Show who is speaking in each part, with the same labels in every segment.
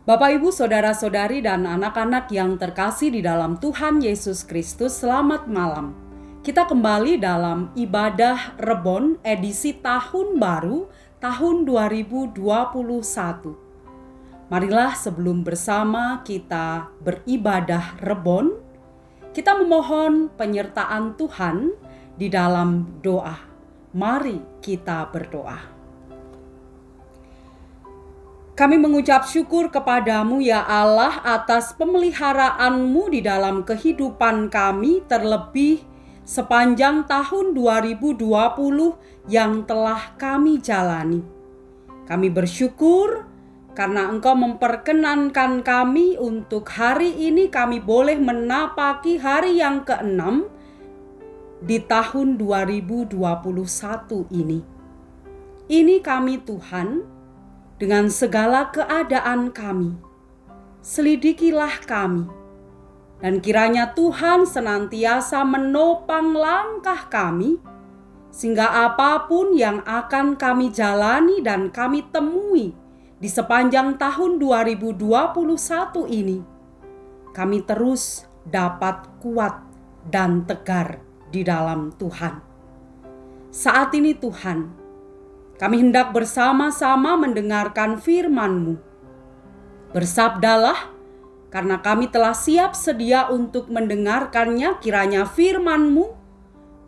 Speaker 1: Bapak, Ibu, Saudara-saudari, dan anak-anak yang terkasih di dalam Tuhan Yesus Kristus, selamat malam. Kita kembali dalam ibadah Rebon edisi Tahun Baru tahun 2021. Marilah sebelum bersama kita beribadah Rebon, kita memohon penyertaan Tuhan di dalam doa. Mari kita berdoa. Kami mengucap syukur kepadamu ya Allah atas pemeliharaanmu di dalam kehidupan kami, terlebih sepanjang tahun 2020 yang telah kami jalani. Kami bersyukur karena Engkau memperkenankan kami untuk hari ini kami boleh menapaki hari yang ke-6 di tahun 2021 ini. Ini kami Tuhan, dengan segala keadaan kami, selidikilah kami, dan kiranya Tuhan senantiasa menopang langkah kami, sehingga apapun yang akan kami jalani dan kami temui di sepanjang tahun 2021 ini, kami terus dapat kuat dan tegar di dalam Tuhan. Saat ini Tuhan, kami hendak bersama-sama mendengarkan firman-Mu. Bersabdalah, karena kami telah siap sedia untuk mendengarkannya. Kiranya firman-Mu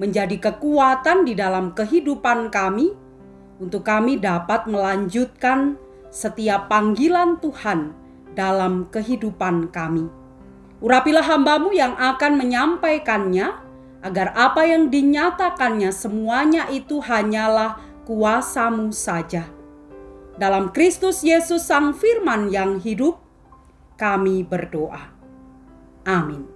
Speaker 1: menjadi kekuatan di dalam kehidupan kami, untuk kami dapat melanjutkan setiap panggilan Tuhan dalam kehidupan kami. Urapilah hamba-Mu yang akan menyampaikannya, agar apa yang dinyatakannya semuanya itu hanyalah kuasa-Mu saja. Dalam Kristus Yesus Sang Firman yang hidup, kami berdoa. Amin.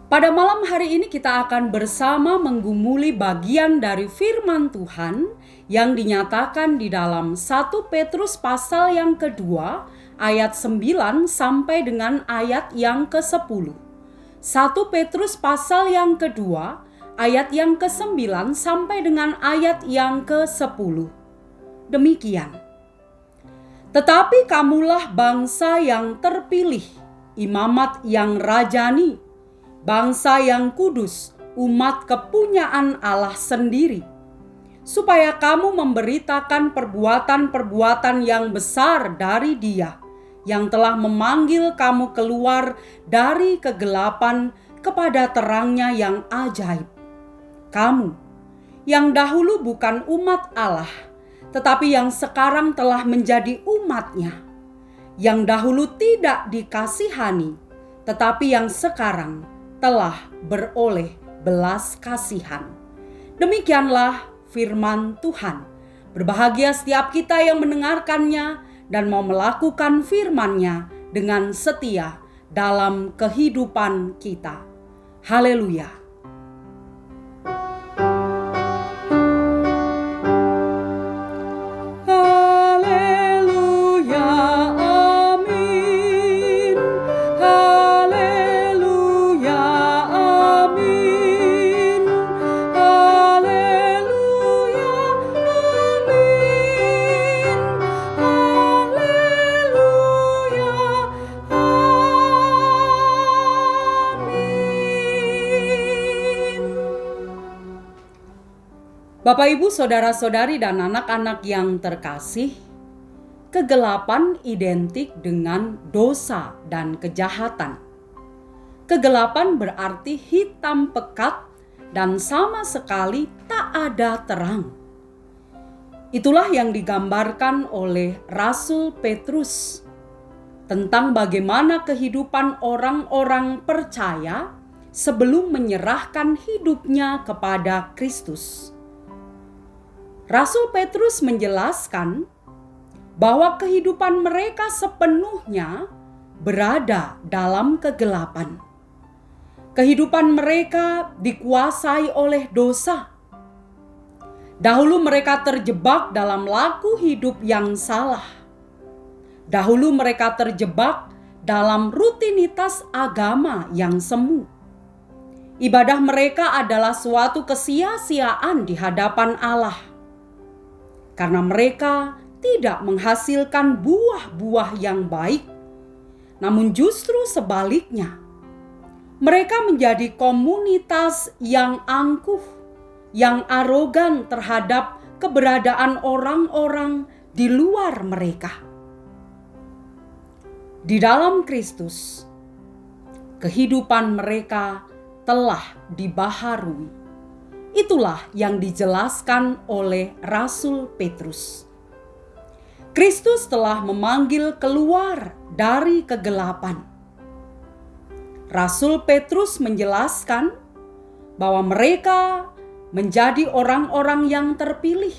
Speaker 1: Pada malam hari ini kita akan bersama menggumuli bagian dari firman Tuhan yang dinyatakan di dalam 1 Petrus pasal yang kedua ayat 9 sampai dengan ayat yang ke-10. 1 Petrus pasal yang kedua ayat yang ke-9 sampai dengan ayat yang ke-10. Demikian. Tetapi kamulah bangsa yang terpilih, imamat yang rajani, bangsa yang kudus, umat kepunyaan Allah sendiri, supaya kamu memberitakan perbuatan-perbuatan yang besar dari Dia, yang telah memanggil kamu keluar dari kegelapan kepada terangnya yang ajaib. Kamu yang dahulu bukan umat Allah, tetapi yang sekarang telah menjadi umat-Nya, yang dahulu tidak dikasihani, tetapi yang sekarang telah beroleh belas kasihan. Demikianlah firman Tuhan. Berbahagia setiap kita yang mendengarkannya dan mau melakukan firman-Nya dengan setia dalam kehidupan kita. Haleluya. Bapak, Ibu, Saudara-saudari, dan anak-anak yang terkasih, kegelapan identik dengan dosa dan kejahatan. Kegelapan berarti hitam pekat dan sama sekali tak ada terang. Itulah yang digambarkan oleh Rasul Petrus tentang bagaimana kehidupan orang-orang percaya sebelum menyerahkan hidupnya kepada Kristus. Rasul Petrus menjelaskan bahwa kehidupan mereka sepenuhnya berada dalam kegelapan. Kehidupan mereka dikuasai oleh dosa. Dahulu mereka terjebak dalam laku hidup yang salah. Dahulu mereka terjebak dalam rutinitas agama yang semu. Ibadah mereka adalah suatu kesia-siaan di hadapan Allah, karena mereka tidak menghasilkan buah-buah yang baik, namun justru sebaliknya, mereka menjadi komunitas yang angkuh, yang arogan terhadap keberadaan orang-orang di luar mereka. Di dalam Kristus, kehidupan mereka telah dibaharui. Itulah yang dijelaskan oleh Rasul Petrus. Kristus telah memanggil keluar dari kegelapan. Rasul Petrus menjelaskan bahwa mereka menjadi orang-orang yang terpilih.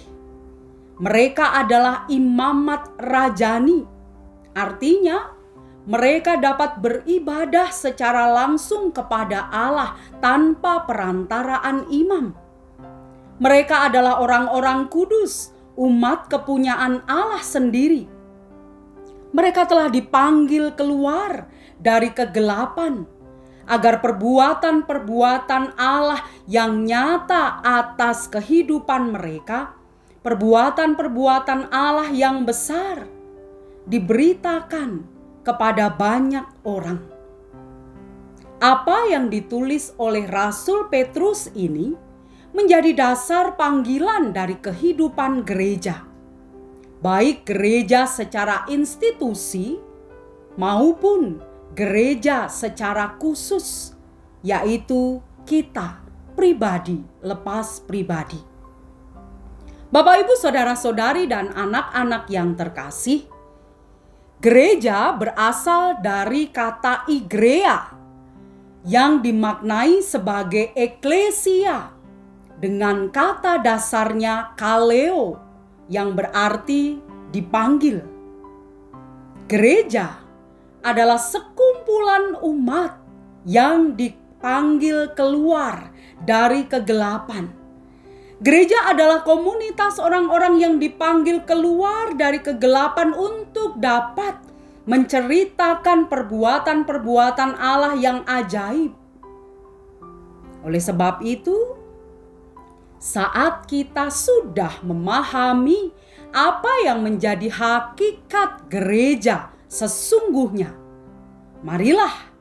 Speaker 1: Mereka adalah imamat rajani. Artinya, mereka dapat beribadah secara langsung kepada Allah tanpa perantaraan imam. Mereka adalah orang-orang kudus, umat kepunyaan Allah sendiri. Mereka telah dipanggil keluar dari kegelapan agar perbuatan-perbuatan Allah yang nyata atas kehidupan mereka, perbuatan-perbuatan Allah yang besar, diberitakan kepada banyak orang. Apa yang ditulis oleh Rasul Petrus ini menjadi dasar panggilan dari kehidupan gereja, baik gereja secara institusi maupun gereja secara khusus, yaitu kita pribadi lepas pribadi. Bapak, Ibu, saudara-saudari, dan anak-anak yang terkasih, gereja berasal dari kata igreia yang dimaknai sebagai eklesia dengan kata dasarnya kaleo yang berarti dipanggil. Gereja adalah sekumpulan umat yang dipanggil keluar dari kegelapan. Gereja adalah komunitas orang-orang yang dipanggil keluar dari kegelapan untuk dapat menceritakan perbuatan-perbuatan Allah yang ajaib. Oleh sebab itu, saat kita sudah memahami apa yang menjadi hakikat gereja sesungguhnya, marilah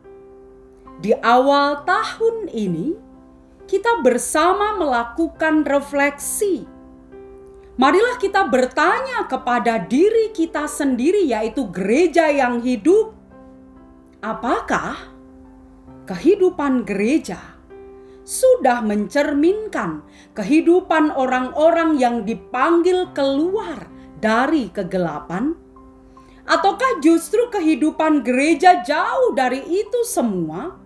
Speaker 1: di awal tahun ini kita bersama melakukan refleksi. Marilah kita bertanya kepada diri kita sendiri, yaitu gereja yang hidup. Apakah kehidupan gereja sudah mencerminkan kehidupan orang-orang yang dipanggil keluar dari kegelapan? Ataukah justru kehidupan gereja jauh dari itu semua?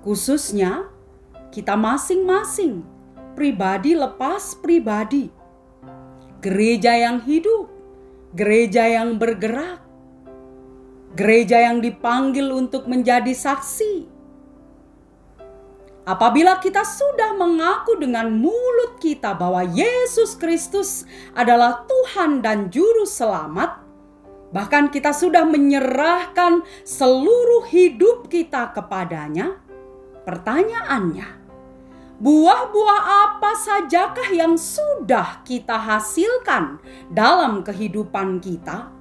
Speaker 1: Khususnya kita masing-masing, pribadi lepas pribadi. Gereja yang hidup, gereja yang bergerak, gereja yang dipanggil untuk menjadi saksi. Apabila kita sudah mengaku dengan mulut kita bahwa Yesus Kristus adalah Tuhan dan Juru Selamat, bahkan kita sudah menyerahkan seluruh hidup kita kepadanya, pertanyaannya, buah-buah apa sajakah yang sudah kita hasilkan dalam kehidupan kita?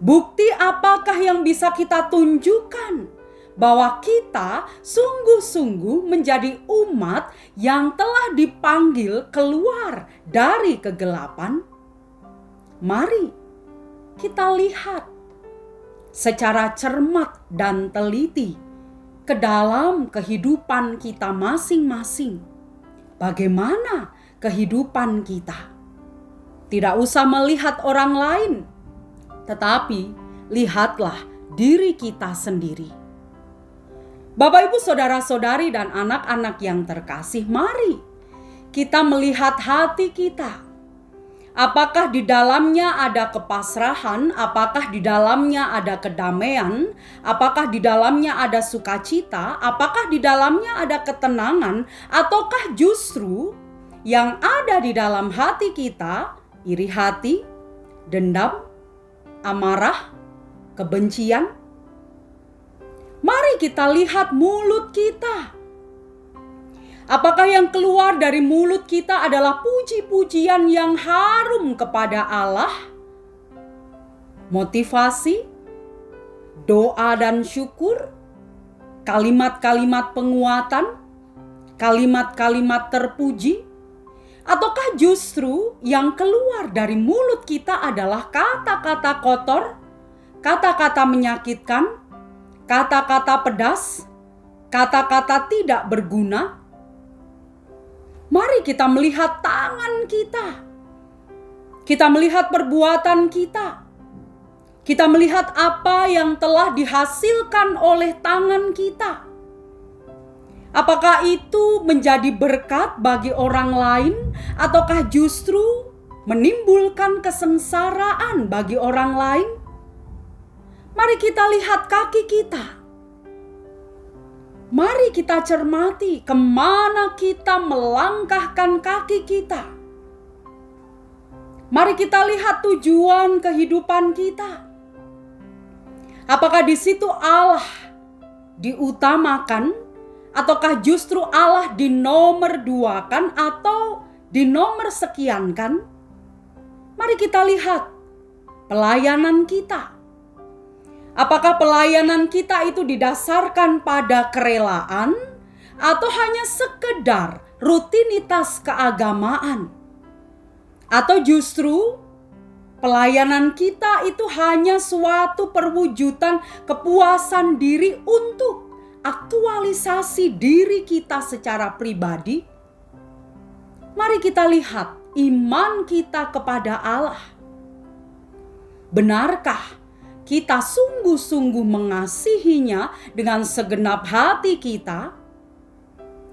Speaker 1: Bukti apakah yang bisa kita tunjukkan bahwa kita sungguh-sungguh menjadi umat yang telah dipanggil keluar dari kegelapan? Mari kita lihat secara cermat dan teliti ke dalam kehidupan kita masing-masing. Bagaimana kehidupan kita? Tidak usah melihat orang lain, tetapi lihatlah diri kita sendiri. Bapak, Ibu, saudara-saudari, dan anak-anak yang terkasih, mari kita melihat hati kita. Apakah di dalamnya ada kepasrahan? Apakah di dalamnya ada kedamaian? Apakah di dalamnya ada sukacita? Apakah di dalamnya ada ketenangan? Ataukah justru yang ada di dalam hati kita iri hati, dendam, amarah, kebencian? Mari kita lihat mulut kita. Apakah yang keluar dari mulut kita adalah puji-pujian yang harum kepada Allah? motivasi, doa dan syukur, kalimat-kalimat penguatan, kalimat-kalimat terpuji, ataukah justru yang keluar dari mulut kita adalah kata-kata kotor, kata-kata menyakitkan, kata-kata pedas, kata-kata tidak berguna? Mari kita melihat tangan kita. Kita melihat perbuatan kita. Kita melihat apa yang telah dihasilkan oleh tangan kita. Apakah itu menjadi berkat bagi orang lain, ataukah justru menimbulkan kesengsaraan bagi orang lain? Mari kita lihat kaki kita. Mari kita cermati kemana kita melangkahkan kaki kita. Mari kita lihat tujuan kehidupan kita. Apakah di situ Allah diutamakan, ataukah justru Allah dinomor duakan atau dinomor sekiankan? Mari kita lihat pelayanan kita. Apakah pelayanan kita itu didasarkan pada kerelaan atau hanya sekedar rutinitas keagamaan? Atau justru pelayanan kita itu hanya suatu perwujudan kepuasan diri untuk aktualisasi diri kita secara pribadi? Mari kita lihat iman kita kepada Allah. Benarkah kita sungguh-sungguh mengasihinya dengan segenap hati kita?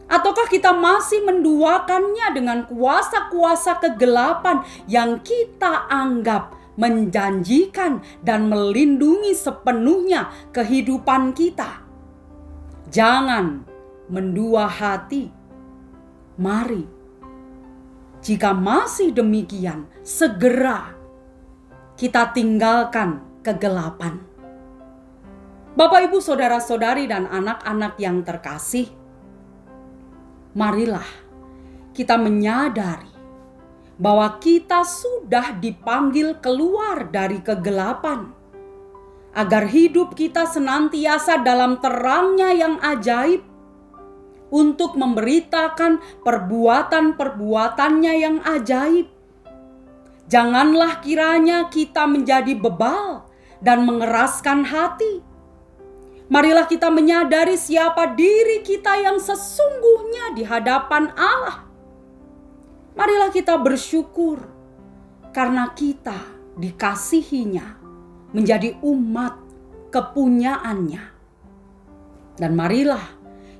Speaker 1: Ataukah kita masih menduakannya dengan kuasa-kuasa kegelapan yang kita anggap menjanjikan dan melindungi sepenuhnya kehidupan kita? Jangan mendua hati. Mari, jika masih demikian, segera kita tinggalkan kegelapan. Bapak, Ibu, saudara-saudari, dan anak-anak yang terkasih, marilah kita menyadari bahwa kita sudah dipanggil keluar dari kegelapan, agar hidup kita senantiasa dalam terangnya yang ajaib, untuk memberitakan perbuatan-perbuatannya yang ajaib. Janganlah kiranya kita menjadi bebal dan mengeraskan hati. Marilah kita menyadari siapa diri kita yang sesungguhnya di hadapan Allah. Marilah kita bersyukur karena kita dikasihinya menjadi umat kepunyaannya. Dan marilah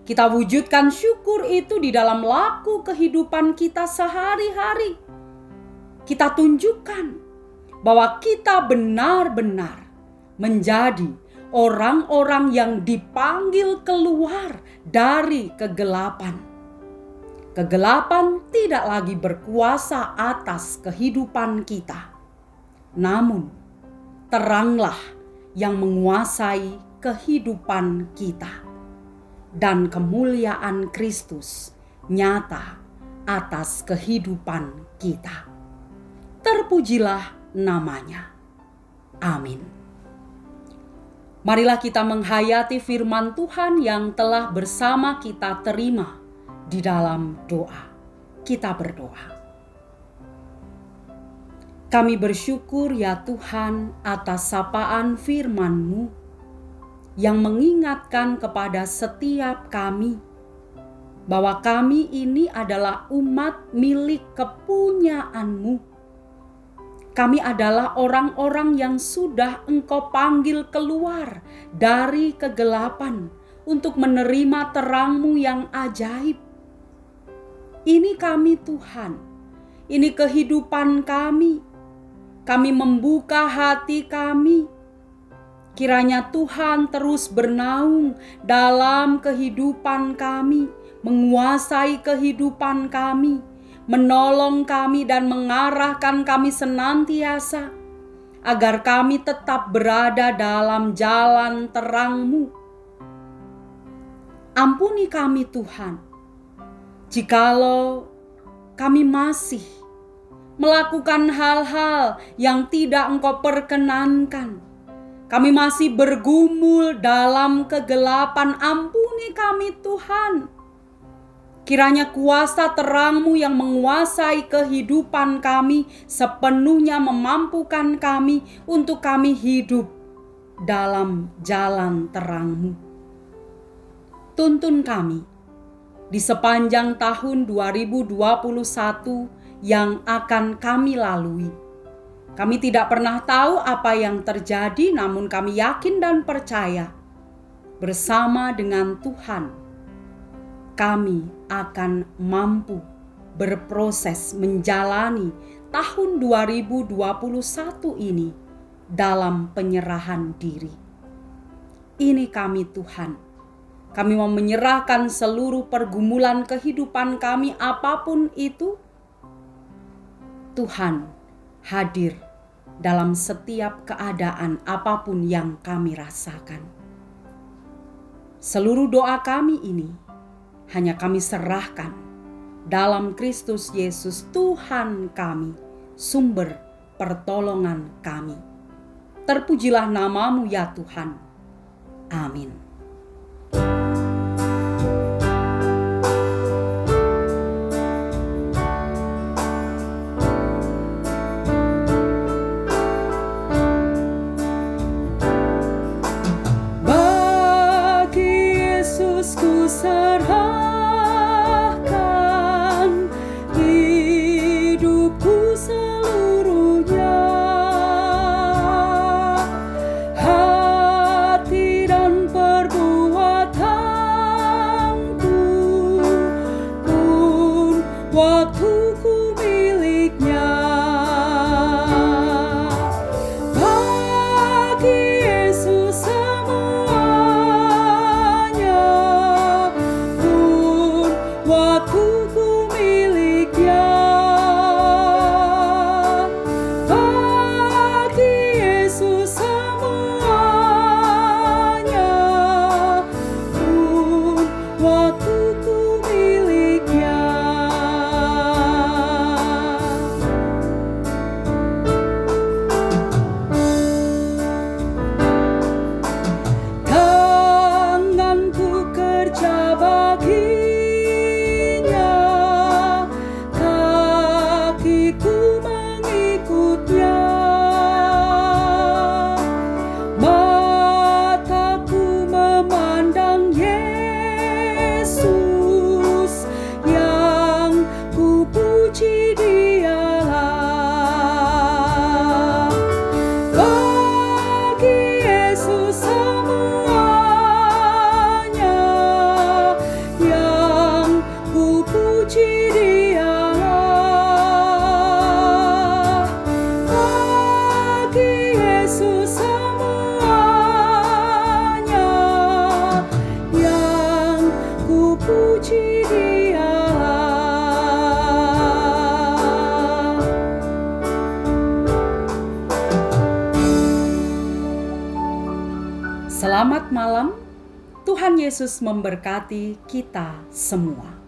Speaker 1: kita wujudkan syukur itu di dalam laku kehidupan kita sehari-hari. Kita tunjukkan bahwa kita benar-benar menjadi orang-orang yang dipanggil keluar dari kegelapan. Kegelapan tidak lagi berkuasa atas kehidupan kita. Namun, teranglah yang menguasai kehidupan kita. Dan kemuliaan Kristus nyata atas kehidupan kita. Terpujilah namanya. Amin. Marilah kita menghayati firman Tuhan yang telah bersama kita terima di dalam doa. Kita berdoa. Kami bersyukur ya Tuhan atas sapaan firman-Mu yang mengingatkan kepada setiap kami bahwa kami ini adalah umat milik kepunyaan-Mu. Kami adalah orang-orang yang sudah Engkau panggil keluar dari kegelapan untuk menerima terang-Mu yang ajaib. Ini kami Tuhan, ini kehidupan kami. Kami membuka hati kami. Kiranya Tuhan terus bernaung dalam kehidupan kami, menguasai kehidupan kami, menolong kami dan mengarahkan kami senantiasa, agar kami tetap berada dalam jalan terang-Mu. Ampuni kami Tuhan, jikalau kami masih melakukan hal-hal yang tidak Engkau perkenankan. Kami masih bergumul dalam kegelapan. Ampuni kami Tuhan. Kiranya kuasa terang-Mu yang menguasai kehidupan kami sepenuhnya memampukan kami untuk kami hidup dalam jalan terang-Mu. Tuntun kami di sepanjang tahun 2021 yang akan kami lalui. Kami tidak pernah tahu apa yang terjadi, namun kami yakin dan percaya bersama dengan Tuhan kami akan mampu berproses menjalani tahun 2021 ini dalam penyerahan diri. Ini kami Tuhan. Kami mau menyerahkan seluruh pergumulan kehidupan kami apapun itu. Tuhan hadir dalam setiap keadaan apapun yang kami rasakan. Seluruh doa kami ini hanya kami serahkan dalam Kristus Yesus Tuhan kami, sumber pertolongan kami. Terpujilah nama-Mu ya Tuhan. Amin. Ku serahkan hidupku seluruhnya, hati dan perbuatanku pun waktuku miliknya. Bagi Yesus waktuku miliknya. Bagi Yesus semuanya pun waktuku miliknya. Tanganku kerja bagi mengikutnya, mataku memandang Yesus yang ku puji Dialah. Bagi Yesus semuanya yang ku puji Dialah. Yesus semuanya yang ku puji Dialah. Selamat malam, Tuhan Yesus memberkati kita semua.